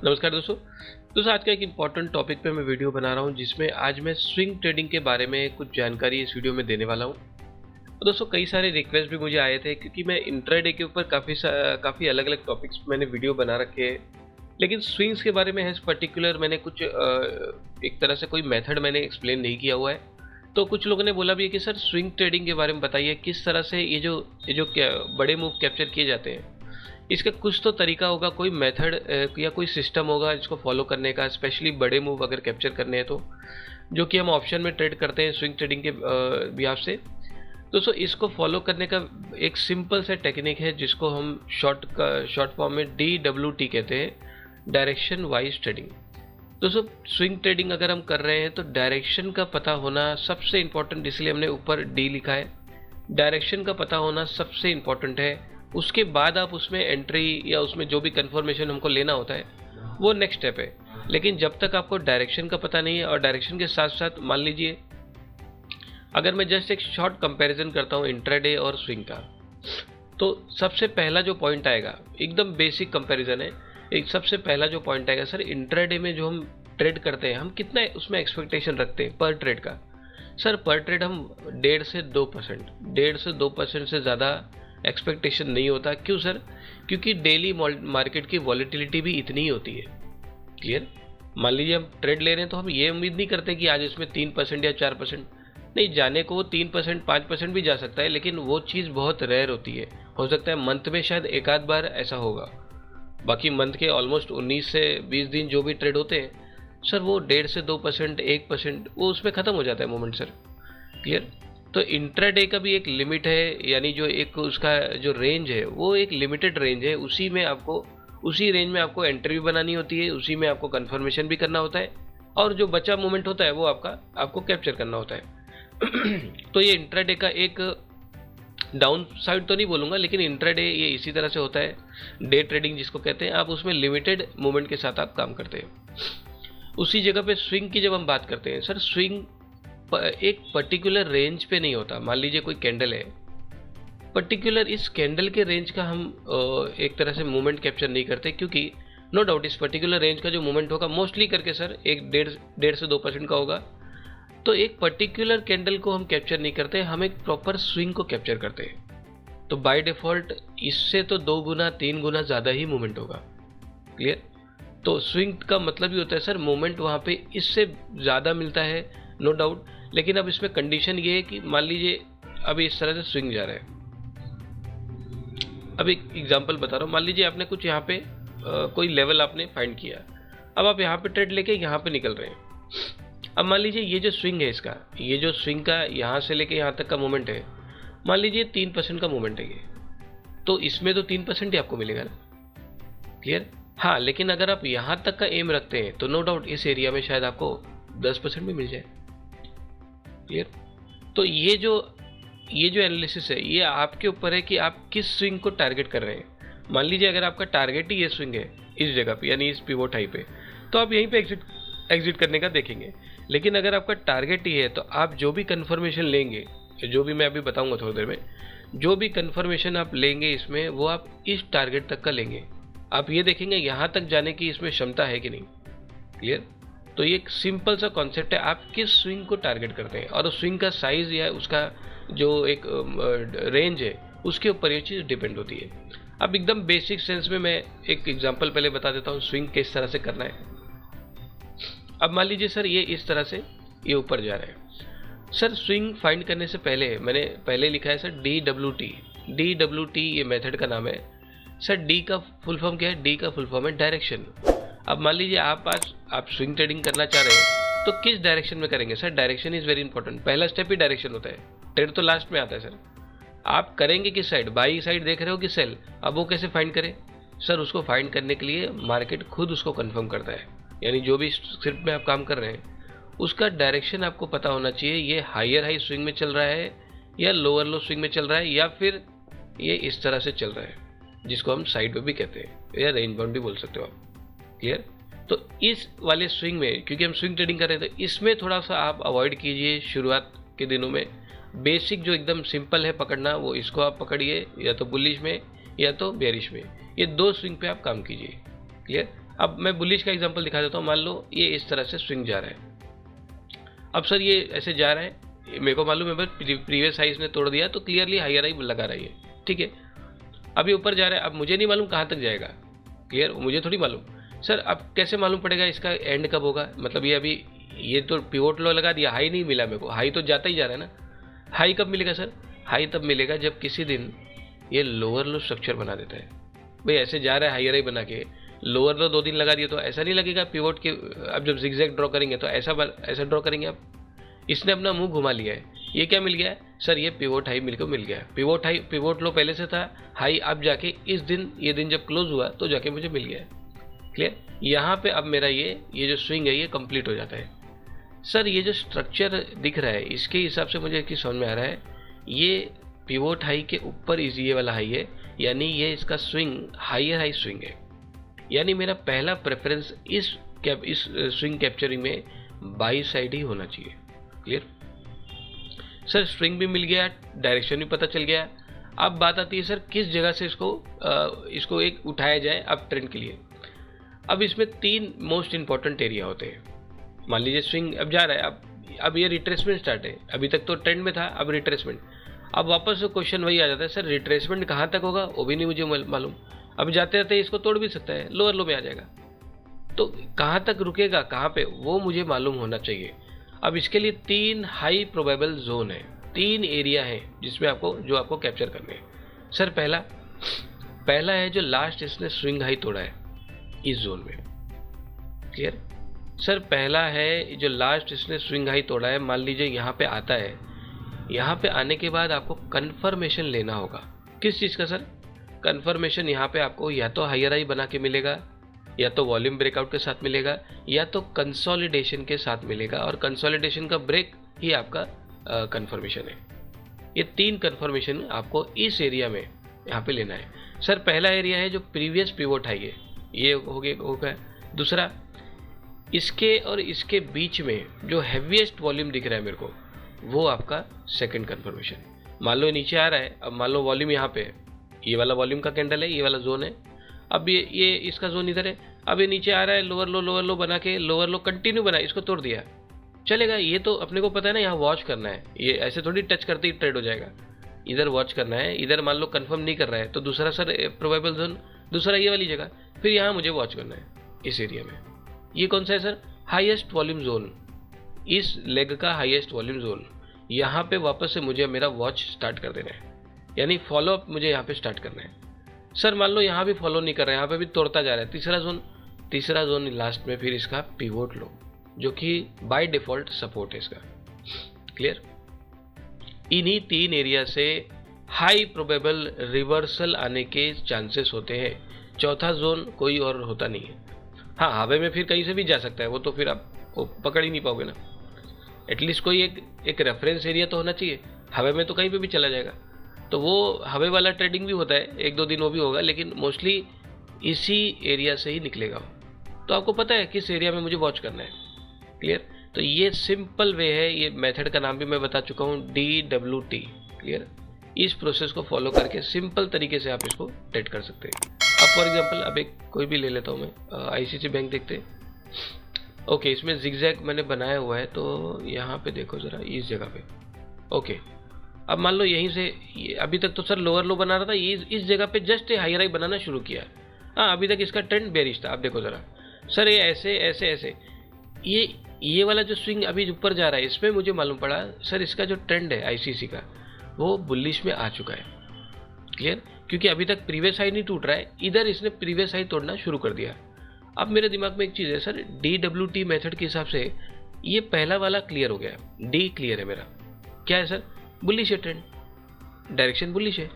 नमस्कार दोस्तों आज का एक इम्पॉर्टेंट टॉपिक पे मैं वीडियो बना रहा हूँ जिसमें आज मैं स्विंग ट्रेडिंग के बारे में कुछ जानकारी इस वीडियो में देने वाला हूँ। तो दोस्तों कई सारे रिक्वेस्ट भी मुझे आए थे क्योंकि मैं इंट्राडे के ऊपर काफ़ी अलग अलग टॉपिक्स मैंने वीडियो बना रखे हैं, लेकिन स्विंग्स के बारे में है पर्टिकुलर मैंने कुछ एक तरह से कोई मेथड मैंने एक्सप्लेन नहीं किया हुआ है। तो कुछ लोगों ने बोला भी है कि सर स्विंग ट्रेडिंग के बारे में बताइए, किस तरह से ये जो बड़े मूव कैप्चर किए जाते हैं, इसका कुछ तो तरीका होगा, कोई मेथड या कोई सिस्टम होगा जिसको फॉलो करने का, स्पेशली बड़े मूव अगर कैप्चर करने हैं तो, जो कि हम ऑप्शन में ट्रेड करते हैं स्विंग ट्रेडिंग के बिहाफ से। दोस्तों इसको फॉलो करने का एक सिंपल सा टेक्निक है जिसको हम शॉर्ट फॉर्म में DWT कहते हैं, डायरेक्शन वाइज ट्रेडिंग। दोस्तों स्विंग ट्रेडिंग अगर हम कर रहे हैं तो डायरेक्शन का पता होना सबसे इंपॉर्टेंट, इसलिए हमने ऊपर D लिखा है। डायरेक्शन का पता होना सबसे इंपॉर्टेंट है। उसके बाद आप उसमें एंट्री या उसमें जो भी कंफर्मेशन हमको लेना होता है वो नेक्स्ट स्टेप है। लेकिन जब तक आपको डायरेक्शन का पता नहीं है, और डायरेक्शन के साथ साथ मान लीजिए अगर मैं जस्ट एक शॉर्ट कंपैरिजन करता हूँ इंट्राडे और स्विंग का, तो सबसे पहला जो पॉइंट आएगा, एकदम बेसिक कंपैरिजन है, एक सबसे पहला जो पॉइंट आएगा, सर इंट्राडे में जो हम ट्रेड करते हैं हम कितना उसमें एक्सपेक्टेशन रखते हैं पर ट्रेड का। सर पर ट्रेड हम 1.5 से 2% से ज़्यादा एक्सपेक्टेशन नहीं होता। क्यों सर? क्योंकि डेली मार्केट की वॉलेटिलिटी भी इतनी ही होती है। क्लियर? मान लीजिए हम ट्रेड ले रहे हैं तो हम ये उम्मीद नहीं करते कि आज इसमें 3% या 4%, नहीं, जाने को 3% 5% भी जा सकता है, लेकिन वो चीज़ बहुत रेयर होती है। हो सकता है मंथ में शायद एक आध बार ऐसा होगा, बाकी मंथ के ऑलमोस्ट 19 से 20 दिन जो भी ट्रेड होते हैं सर वो 1.5 से 2%, 1% वो उसमें ख़त्म हो जाता है मोमेंट सर। क्लियर? तो इंट्राडे का भी एक लिमिट है, यानी जो एक उसका जो रेंज है वो एक लिमिटेड रेंज है, उसी रेंज में आपको एंट्री भी बनानी होती है, उसी में आपको कंफर्मेशन भी करना होता है, और जो बचा मोमेंट होता है वो आपको कैप्चर करना होता है। तो ये इंट्राडे का एक डाउन साइड तो नहीं बोलूँगा, लेकिन इंट्राडे ये इसी तरह से होता है, डे ट्रेडिंग जिसको कहते हैं, आप उसमें लिमिटेड मूवमेंट के साथ आप काम करते हैं। उसी जगह पे स्विंग की जब हम बात करते हैं, सर स्विंग एक पर्टिकुलर रेंज पे नहीं होता। मान लीजिए कोई कैंडल है, पर्टिकुलर इस कैंडल के रेंज का हम एक तरह से मूवमेंट कैप्चर नहीं करते, क्योंकि नो डाउट इस पर्टिकुलर रेंज का जो मूवमेंट होगा मोस्टली करके सर एक 1.5 से 2% का होगा। तो एक पर्टिकुलर कैंडल को हम कैप्चर नहीं करते, हम एक प्रॉपर स्विंग को कैप्चर करते हैं। तो बाय डिफ़ॉल्ट इससे तो 2 गुना 3 गुना ज़्यादा ही मूवमेंट होगा। क्लियर? तो स्विंग का मतलब ही होता है सर मूवमेंट वहाँ पे इससे ज़्यादा मिलता है, नो डाउट। लेकिन अब इसमें कंडीशन ये है कि मान लीजिए अभी इस तरह से स्विंग जा रहा है। अब एक एग्जांपल बता रहा हूँ, मान लीजिए आपने कुछ यहाँ पे कोई लेवल आपने फाइंड किया, अब आप यहाँ पे ट्रेड लेके यहाँ पे निकल रहे हैं। अब मान लीजिए ये जो स्विंग है इसका, ये जो स्विंग का यहाँ से लेके यहाँ तक का मूवमेंट है, मान लीजिए 3% का मूवमेंट है ये, तो इसमें तो 3% ही आपको मिलेगा ना। क्लियर? हाँ, लेकिन अगर आप यहाँ तक का एम रखते हैं तो नो डाउट इस एरिया में शायद आपको 10% भी मिल जाए। क्लियर? तो ये जो एनालिसिस है ये आपके ऊपर है कि आप किस स्विंग को टारगेट कर रहे हैं। मान लीजिए अगर आपका टारगेट ही ये स्विंग है इस जगह पे, यानी इस पिवोट हाई पे, तो आप यहीं पे एग्जिट करने का देखेंगे। लेकिन अगर आपका टारगेट ही है तो आप जो भी कंफर्मेशन लेंगे, जो भी मैं अभी बताऊंगा थोड़ी देर में, जो भी कंफर्मेशन आप लेंगे इसमें वो आप इस टारगेट तक का लेंगे। आप ये देखेंगे यहाँ तक जाने की इसमें क्षमता है कि नहीं। क्लियर? तो ये एक सिंपल सा कॉन्सेप्ट है, आप किस स्विंग को टारगेट करते हैं, और उस स्विंग का साइज या उसका जो एक रेंज है उसके ऊपर ये चीज़ डिपेंड होती है। अब एकदम बेसिक सेंस में मैं एक एग्जांपल पहले बता देता हूँ स्विंग किस तरह से करना है। अब मान लीजिए सर ये इस तरह से ये ऊपर जा रहा है। सर स्विंग फाइंड करने से पहले मैंने पहले लिखा है सर DWT ये मेथड का नाम है। सर डी का फुल फॉर्म क्या है? डी का फुल फॉर्म है डायरेक्शन। अब मान लीजिए आप स्विंग ट्रेडिंग करना चाह रहे हैं तो किस डायरेक्शन में करेंगे? Sir direction is very important, पहला स्टेप ही डायरेक्शन होता है, ट्रेड तो लास्ट में आता है। सर आप करेंगे किस साइड? बाई साइड देख रहे हो कि सेल? अब वो कैसे फाइंड करें? सर उसको फाइंड करने के लिए मार्केट खुद उसको कंफर्म करता है, यानी जो भी स्क्रिप्ट में आप काम कर रहे हैं उसका डायरेक्शन आपको पता होना चाहिए। ये हायर हाई स्विंग में चल रहा है या लोअर लो स्विंग में चल रहा है, या फिर ये इस तरह से चल रहा है जिसको हम साइड वे भी कहते हैं या रेंज बाउंड भी बोल सकते हो आप। क्लियर? तो इस वाले स्विंग में क्योंकि हम स्विंग ट्रेडिंग कर रहे हैं तो इसमें थोड़ा सा आप अवॉइड कीजिए शुरुआत के दिनों में। बेसिक जो एकदम सिंपल है पकड़ना वो इसको आप पकड़िए, या तो बुलिश में या तो बेरिश में, ये 2 स्विंग पे आप काम कीजिए। क्लियर? अब मैं बुलिश का एग्जांपल दिखा देता हूँ। मान लो ये इस तरह से स्विंग जा रहा है। अब सर ये ऐसे जा रहा है, मेरे को मालूम है बस प्रीवियस हाई इसने तोड़ दिया तो क्लियरली हायर हाई लगा रही है, ठीक है। अब ये ऊपर जा रहा है, अब मुझे नहीं मालूम कहाँ तक जाएगा, क्लियर, मुझे थोड़ी मालूम। सर अब कैसे मालूम पड़ेगा इसका एंड कब होगा? मतलब ये अभी ये तो पिवोट लो लगा दिया, हाई नहीं मिला मेरे को, हाई तो जाता ही जा रहा है ना। हाई कब मिलेगा सर? हाई तब मिलेगा जब किसी दिन ये लोअर लो स्ट्रक्चर बना देता है। भाई ऐसे जा रहा है हायर हाई बना के, लोअर लो 2 दिन लगा दिए तो ऐसा नहीं लगेगा पिवोट के। अब जब जिगजैग ड्रॉ करेंगे तो ऐसा ड्रॉ करेंगे आप। इसने अपना मुंह घुमा लिया है, ये क्या मिल गया है सर? ये पिवोट हाई मिलकर मिल गया है। पिवोट हाई, पिवोट लो पहले से था, हाई अब जाके इस दिन, ये दिन जब क्लोज हुआ तो जाके मुझे मिल गया है, क्लियर। यहाँ पे अब मेरा ये जो स्विंग है ये कंप्लीट हो जाता है। सर ये जो स्ट्रक्चर दिख रहा है इसके हिसाब से मुझे की समझ में आ रहा है, ये पिवोट हाई के ऊपर ये वाला हाई है, यानी ये इसका स्विंग हायर हाई स्विंग है। यानी मेरा पहला प्रेफरेंस इस स्विंग कैप्चरिंग में बाई साइड ही होना चाहिए, क्लियर। सर स्विंग भी मिल गया, डायरेक्शन भी पता चल गया। अब बात आती है सर किस जगह से इसको एक उठाया जाए अब ट्रेंड के लिए। अब इसमें 3 मोस्ट इंपॉर्टेंट एरिया होते हैं। मान लीजिए स्विंग अब जा रहा है, अब ये रिट्रेसमेंट स्टार्ट है, अभी तक तो ट्रेंड में था, अब रिट्रेसमेंट। अब वापस क्वेश्चन वही आ जाता है, सर रिट्रेसमेंट कहाँ तक होगा वो भी नहीं मुझे मालूम। अब जाते जाते इसको तोड़ भी सकता है, लोअर लो में आ जाएगा, तो कहाँ तक रुकेगा, कहाँ पे, वो मुझे मालूम होना चाहिए। अब इसके लिए 3 हाई प्रोबेबल जोन है, 3 एरिया है जिसमें आपको कैप्चर करने हैं। सर पहला है जो लास्ट इसने स्विंग हाई तोड़ा है इस जोन में, क्लियर। सर पहला है जो लास्ट इसने स्विंग हाई तोड़ा है, मान लीजिए यहाँ पे आता है। यहाँ पे आने के बाद आपको कंफर्मेशन लेना होगा। किस चीज़ का सर? कंफर्मेशन यहाँ पे आपको या तो हायर हाई बना के मिलेगा, या तो वॉल्यूम ब्रेकआउट के साथ मिलेगा, या तो कंसोलिडेशन के साथ मिलेगा, और कंसोलिडेशन का ब्रेक ही आपका कंफर्मेशन है। ये 3 कंफर्मेशन आपको इस एरिया में यहाँ पे लेना है। सर पहला एरिया है जो प्रीवियस पिवोट हाई है, ये हो गया। दूसरा, इसके और इसके बीच में जो हैवीएस्ट वॉल्यूम दिख रहा है मेरे को, वो आपका सेकंड कंफर्मेशन। मान लो नीचे आ रहा है, अब मान लो वॉल्यूम यहाँ पे, ये वाला वॉल्यूम का कैंडल है, ये वाला जोन है। अब ये इसका जोन इधर है, अब ये नीचे आ रहा है, लोअर लो बना के, लोअर लो कंटिन्यू बना, इसको तोड़ दिया, चलेगा। ये तो अपने को पता है ना, यहाँ वॉच करना है, ये ऐसे थोड़ी टच करते ही ट्रेड हो जाएगा। इधर वॉच करना है, इधर मान लो कंफर्म नहीं कर रहा है तो दूसरा सर प्रोबेबल जोन, दूसरा ये वाली जगह, फिर यहाँ मुझे वॉच करना है इस एरिया में। ये कौन सा है सर? हाईएस्ट वॉल्यूम जोन, इस लेग का हाईएस्ट वॉल्यूम जोन। यहाँ पे वापस से मुझे मेरा वॉच स्टार्ट कर देना है, यानी फॉलो अप मुझे यहाँ पे स्टार्ट करना है। सर मान लो यहाँ भी फॉलो नहीं कर रहा है, यहाँ पे भी तोड़ता जा रहा है। तीसरा जोन लास्ट में फिर इसका पिवोट लो, जो कि बाय डिफॉल्ट सपोर्ट है इसका, क्लियर। इन्हीं 3 एरिया से हाई प्रोबेबल रिवर्सल आने के चांसेस होते हैं। चौथा जोन कोई और होता नहीं है। हाँ, हवा में फिर कहीं से भी जा सकता है, वो तो फिर आप वो पकड़ ही नहीं पाओगे ना। एटलीस्ट कोई एक रेफरेंस एरिया तो होना चाहिए। हवा में तो कहीं पे भी चला जाएगा, तो वो हवे वाला ट्रेडिंग भी होता है, 1-2 दिन वो भी होगा, लेकिन मोस्टली इसी एरिया से ही निकलेगा वो। तो आपको पता है किस एरिया में मुझे वॉच करना है, क्लियर। तो ये सिंपल वे है, ये मेथड का नाम भी मैं बता चुका हूँ, DWT, क्लियर। इस प्रोसेस को फॉलो करके सिंपल तरीके से आप इसको ट्रेड कर सकते हैं। अब फॉर एग्जांपल अब एक कोई भी ले लेता हूँ मैं, ICICI बैंक देखते हैं। ओके, इसमें जिगजैग मैंने बनाया हुआ है, तो यहाँ पे देखो ज़रा इस जगह पे। ओके, अब मान लो यहीं से अभी तक तो सर लोअर लो बना रहा था, ये इस जगह पे जस्ट हायर हाई बनाना शुरू किया। हाँ, अभी तक इसका ट्रेंड बेरिश था। अब देखो ज़रा सर, ये ऐसे ये वाला जो स्विंग अभी ऊपर जा रहा है, इसमें मुझे मालूम पड़ा सर इसका जो ट्रेंड है ICICI का, वो बुलिश में आ चुका है, क्लियर। क्योंकि अभी तक प्रीवियस हाई नहीं टूट रहा है, इधर इसने प्रीवियस हाई तोड़ना शुरू कर दिया। अब मेरे दिमाग में एक चीज़ है सर, DWT मेथड के हिसाब से ये पहला वाला क्लियर हो गया, D क्लियर है मेरा। क्या है सर? बुलिश है ट्रेंड, डायरेक्शन बुलिश है।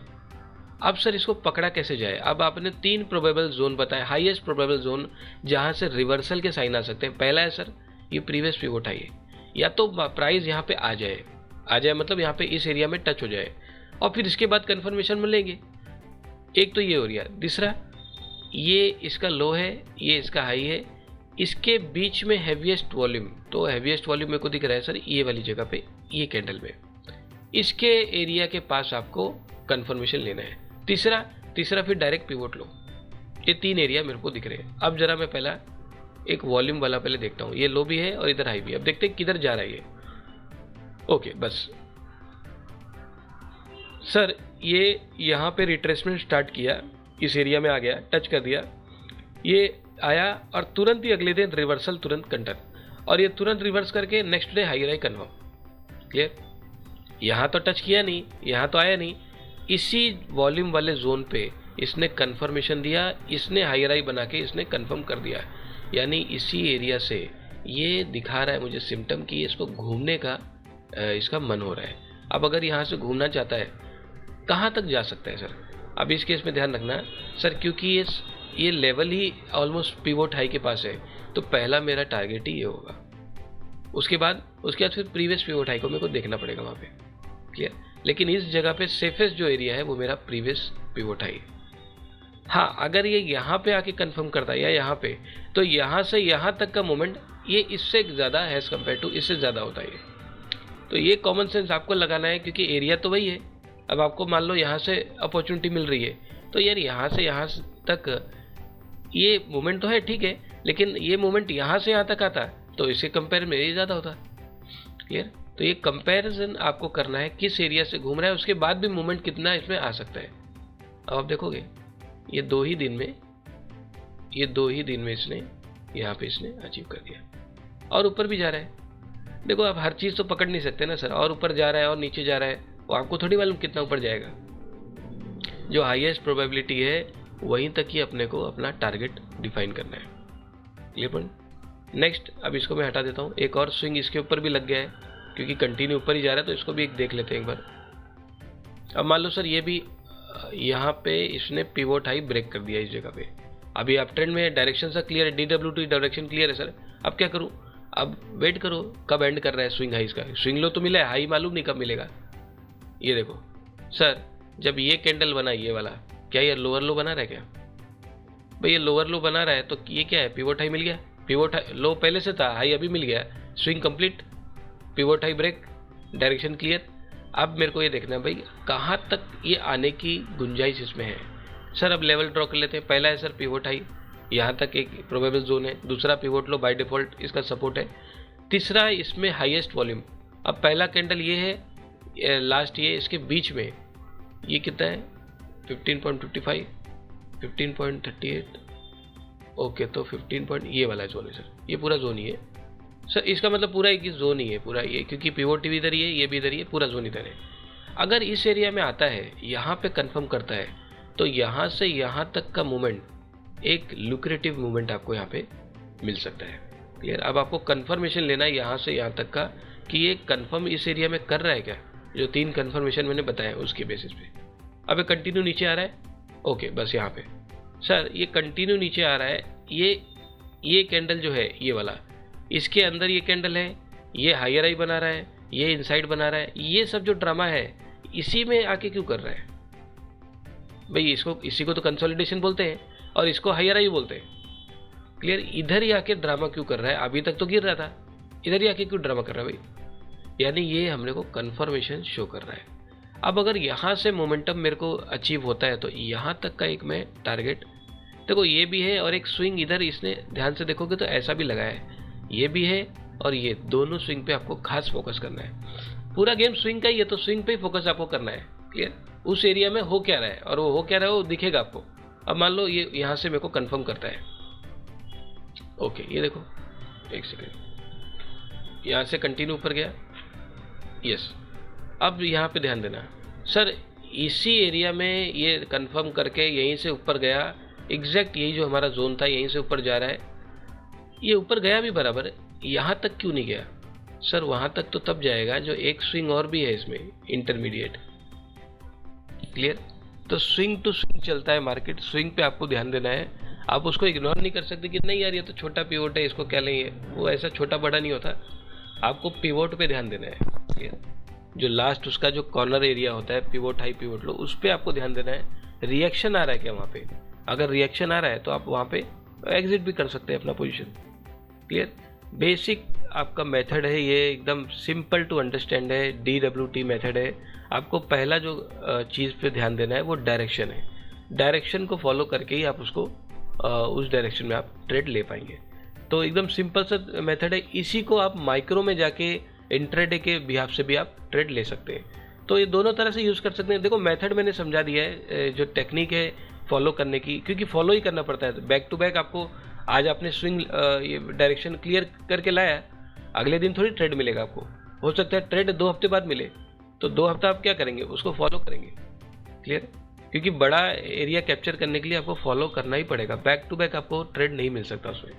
अब सर इसको पकड़ा कैसे जाए? अब आपने 3 प्रोबेबल जोन बताया, हाईएस्ट प्रोबेबल जोन जहां से रिवर्सल के साइन आ सकते हैं। पहला है सर ये प्रीवियस पिवोट हाई है, या तो प्राइस यहाँ पे आ जाए मतलब यहाँ पे इस एरिया में टच हो जाए, और फिर इसके बाद कंफर्मेशन मिलेंगे। एक तो ये हो गया। दूसरा, ये इसका लो है, ये इसका हाई है, इसके बीच में हैवीएस्ट वॉल्यूम, तो हैवीएस्ट वॉल्यूम मेरे को दिख रहा है सर ये वाली जगह पे, ये कैंडल में, इसके एरिया के पास आपको कंफर्मेशन लेना है। तीसरा फिर डायरेक्ट पिवोट लो, ये 3 एरिया मेरे को दिख रहे हैं। अब जरा मैं पहला एक वॉल्यूम वाला पहले देखता हूँ, ये लो भी है और इधर हाई भी है। अब देखते हैं किधर जा रहा है ये। ओके बस सर, ये यहाँ पे रिट्रेसमेंट स्टार्ट किया, इस एरिया में आ गया, टच कर दिया, ये आया और तुरंत ही अगले दिन रिवर्सल तुरंत कंटर, और ये तुरंत रिवर्स करके नेक्स्ट डे हाई राई कन्फर्म। क्लियर? यहाँ तो टच किया नहीं, यहाँ तो आया नहीं, इसी वॉल्यूम वाले जोन पे इसने कंफर्मेशन दिया, इसने हाई राई बना के इसने कंफर्म कर दिया। यानी इसी एरिया से ये दिखा रहा है मुझे सिम्टम कि इसको घूमने का इसका मन हो रहा है। अब अगर यहाँ से घूमना चाहता है, कहाँ तक जा सकता है सर? अब इस केस में ध्यान रखना सर, क्योंकि ये लेवल ही ऑलमोस्ट पिवोट हाई के पास है, तो पहला मेरा टारगेट ही ये होगा। उसके बाद फिर प्रीवियस पिवोट हाई को मेरे को देखना पड़ेगा वहाँ पे। क्लियर? लेकिन इस जगह पे सेफेस्ट जो एरिया है वो मेरा प्रीवियस पिवोट हाई है। हाँ, अगर ये यहाँ पे आके कंफर्म करता है या यहाँ पे, तो यहाँ से यहाँ तक का मोमेंट ये इससे ज़्यादा हैज़ कम्पेयर टू इससे ज़्यादा होता है। तो ये कॉमन सेंस आपको लगाना है, क्योंकि एरिया तो वही है। अब आपको मान लो यहाँ से अपॉर्चुनिटी मिल रही है, तो यार यहाँ से यहाँ तक ये मोमेंट तो है, ठीक है, लेकिन ये मोमेंट यहाँ से यहाँ तक आता तो इसके कंपेयर में ये ज़्यादा होता। क्लियर? तो ये कंपैरिजन आपको करना है, किस एरिया से घूम रहा है, उसके बाद भी मोमेंट कितना इसमें आ सकता है। अब आप देखोगे ये दो ही दिन में इसने यहाँ पे इसने अचीव कर दिया, और ऊपर भी जा रहा है। देखो आप हर चीज़ तो पकड़ नहीं सकते ना सर, और ऊपर जा रहा है और नीचे जा रहा है, वो आपको थोड़ी मालूम कितना ऊपर जाएगा। जो हाईएस्ट प्रोबेबिलिटी है वहीं तक ही अपने को अपना टारगेट डिफाइन करना है। Clear point? नेक्स्ट, अब इसको मैं हटा देता हूँ। एक और स्विंग इसके ऊपर भी लग गया है, क्योंकि कंटिन्यू ऊपर ही जा रहा है, तो इसको भी एक देख लेते हैं एक बार। अब मान लो सर ये भी यहाँ पे इसने पिवोट हाई ब्रेक कर दिया इस जगह पे। अभी आप ट्रेंड में डायरेक्शन सा क्लियर है, DWT डायरेक्शन क्लियर है सर। अब क्या करूँ? अब वेट करो कब एंड कर रहा है स्विंग हाई। इसका स्विंग लो तो मिला है, हाई मालूम नहीं कब मिलेगा। ये देखो सर, जब ये कैंडल बना ये वाला, क्या ये लोअर लो बना रहा है क्या भाई? ये लोअर लो बना रहा है तो ये क्या है? पिवोट हाई मिल गया। पिवोट हाई लो पहले से था, हाई अभी मिल गया, swing complete, pivot high break, direction clear. अब मेरे को ये देखना है भाई कहाँ तक ये आने की गुंजाइश इसमें है। सर अब लेवल ड्रॉ कर लेते हैं। पहला है सर पिवोट हाई, यहाँ तक एक प्रोबेबल जोन है। दूसरा पिवोट लो बाय डिफॉल्ट इसका सपोर्ट है। तीसरा इसमें हाईएस्ट वॉल्यूम। अब पहला कैंडल ये है, लास्ट ये, इसके बीच में ये कितना है? 15.55, 15.38। ओके, तो 15 ये वाला जोन है सर, ये पूरा जोन ही है सर। इसका मतलब पूरा एक ही जोन ही है पूरा ये, क्योंकि पिवोट भी इधर ही है, ये भी इधर ही है, पूरा जोन इधर है। अगर इस एरिया में आता है, यहाँ पे कंफर्म करता है, तो यहाँ से यहाँ तक का मूवमेंट एक लुक्रेटिव मूवमेंट आपको यहाँ पे मिल सकता है। क्लियर? अब आपको कंफर्मेशन लेना है यहाँ से यहाँ तक का कि ये कंफर्म इस एरिया में कर रहा है क्या, जो 3 कंफर्मेशन मैंने बताया उसके बेसिस पे। अब ये कंटिन्यू नीचे आ रहा है। ओके, बस यहाँ पे सर ये कंटिन्यू नीचे आ रहा है। ये कैंडल जो है ये वाला, इसके अंदर ये कैंडल है, ये हायर हाई बना रहा है, ये इनसाइड बना रहा है। ये सब जो ड्रामा है इसी में आके क्यों कर रहा है भाई? इसी को तो कंसोलिडेशन बोलते हैं और इसको हायर हाई बोलते हैं। क्लियर? इधर ही आके ड्रामा क्यों कर रहा है? अभी तक तो गिर रहा था, इधर ही आके क्यों ड्रामा कर रहा है भाई? यानी ये हमने को कंफर्मेशन शो कर रहा है। अब अगर यहाँ से मोमेंटम मेरे को अचीव होता है, तो यहाँ तक का एक मैं टारगेट, देखो ये भी है, और एक स्विंग इधर इसने ध्यान से देखोगे तो ऐसा भी लगाया है, ये भी है, और ये दोनों स्विंग पे आपको खास फोकस करना है। पूरा गेम स्विंग का ही है, तो स्विंग पे ही फोकस आपको करना है। क्लियर? उस एरिया में हो क्या रहा है, और वो हो क्या रहा है वो दिखेगा आपको। अब मान लो ये यहाँ से मेरे को कंफर्म करता है। ओके, ये देखो एक सेकेंड, यहाँ से कंटिन्यू ऊपर गया। यस, अब यहाँ पे ध्यान देना सर, इसी एरिया में ये कंफर्म करके यहीं से ऊपर गया, एग्जैक्ट यही जो हमारा जोन था यहीं से ऊपर जा रहा है। ये ऊपर गया भी बराबर, यहाँ तक क्यों नहीं गया सर? वहाँ तक तो तब जाएगा जो एक स्विंग और भी है इसमें, इंटरमीडिएट। क्लियर? तो स्विंग टू स्विंग चलता है मार्केट, स्विंग पे आपको ध्यान देना है। आप उसको इग्नोर नहीं कर सकते कि नहीं यार ये तो छोटा पिवोट है, इसको क्या लेंगे, वो ऐसा छोटा बड़ा नहीं होता। आपको पिवोट पे ध्यान देना है। क्लियर? जो लास्ट उसका जो कॉर्नर एरिया होता है, पिवोट हाई पिवोट लो, उस पर आपको ध्यान देना है। रिएक्शन आ रहा है क्या वहाँ पे? अगर रिएक्शन आ रहा है तो आप वहाँ पे एग्जिट भी कर सकते हैं अपना पोजीशन। क्लियर? बेसिक आपका मेथड है ये, एकदम सिंपल टू अंडरस्टैंड है, DWT मेथड है। आपको पहला जो चीज़ पे ध्यान देना है वो डायरेक्शन है। डायरेक्शन को फॉलो करके ही आप उसको उस डायरेक्शन में आप ट्रेड ले पाएंगे। तो एकदम सिंपल सा मेथड है, इसी को आप माइक्रो में जाके इंट्राडे के बिहाफ से भी आप ट्रेड ले सकते हैं। तो ये दोनों तरह से यूज़ कर सकते हैं। देखो मेथड मैंने समझा दिया है, जो टेक्निक है फॉलो करने की, क्योंकि फॉलो ही करना पड़ता है। बैक टू बैक आपको आज आपने स्विंग ये डायरेक्शन क्लियर करके लाया, अगले दिन थोड़ी ट्रेड मिलेगा आपको। हो सकता है ट्रेड 2 हफ्ते बाद मिले, तो 2 हफ्ता आप क्या करेंगे, उसको फॉलो करेंगे। क्लियर? क्योंकि बड़ा एरिया कैप्चर करने के लिए आपको फॉलो करना ही पड़ेगा, बैक टू बैक आपको ट्रेड नहीं मिल सकता उसमें।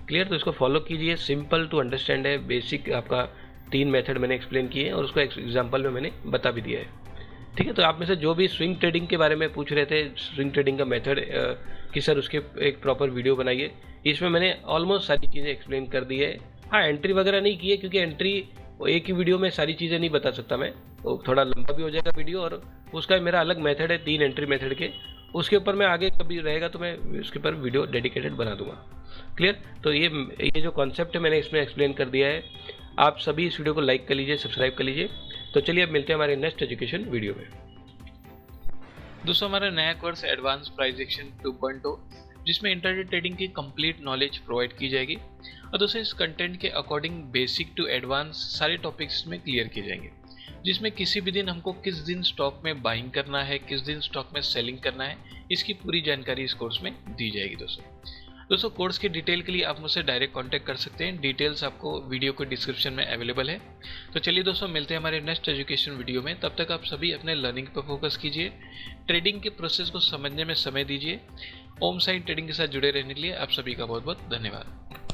क्लियर? तो इसको फॉलो कीजिए, सिंपल टू अंडरस्टैंड है। बेसिक आपका 3 मेथड मैंने एक्सप्लेन किए हैं और उसको एग्जाम्पल में मैंने बता भी दिया है। ठीक है? तो आप में से जो भी स्विंग ट्रेडिंग के बारे में पूछ रहे थे, स्विंग ट्रेडिंग का मेथड कि सर उसके एक प्रॉपर वीडियो बनाइए, इसमें मैंने ऑलमोस्ट सारी चीज़ें एक्सप्लेन कर दी है। हाँ, एंट्री वगैरह नहीं की है, क्योंकि एंट्री एक ही वीडियो में सारी चीज़ें नहीं बता सकता मैं, वो थोड़ा लंबा भी हो जाएगा वीडियो, और उसका मेरा अलग मेथड है 3 एंट्री मेथड के, उसके ऊपर मैं आगे कभी रहेगा तो मैं उसके ऊपर वीडियो डेडिकेटेड बना दूंगा। क्लियर? तो ये जो कॉन्सेप्ट है मैंने इसमें एक्सप्लेन कर दिया है। आप सभी इस वीडियो को लाइक कर लीजिए, सब्सक्राइब कर लीजिए। तो चलिए अब मिलते हैं हमारे नेक्स्ट एजुकेशन वीडियो में। दोस्तों, हमारा नया कोर्स एडवांस प्राइस एक्शन 2.0, जिसमें इंट्राडे ट्रेडिंग की कंप्लीट नॉलेज प्रोवाइड की जाएगी। और दोस्तों, इस कंटेंट के अकॉर्डिंग बेसिक टू एडवांस सारे टॉपिक्स में क्लियर किए जाएंगे, जिसमें किसी भी दिन हमको किस दिन स्टॉक में बाइंग करना है, किस दिन स्टॉक में सेलिंग करना है, इसकी पूरी जानकारी इस कोर्स में दी जाएगी। दोस्तों कोर्स की डिटेल के लिए आप मुझसे डायरेक्ट कांटेक्ट कर सकते हैं। डिटेल्स आपको वीडियो के डिस्क्रिप्शन में अवेलेबल है। तो चलिए दोस्तों, मिलते हैं हमारे नेक्स्ट एजुकेशन वीडियो में। तब तक आप सभी अपने लर्निंग पर फोकस कीजिए, ट्रेडिंग के प्रोसेस को समझने में समय दीजिए। ओम साइड ट्रेडिंग के साथ जुड़े रहने के लिए आप सभी का बहुत बहुत धन्यवाद।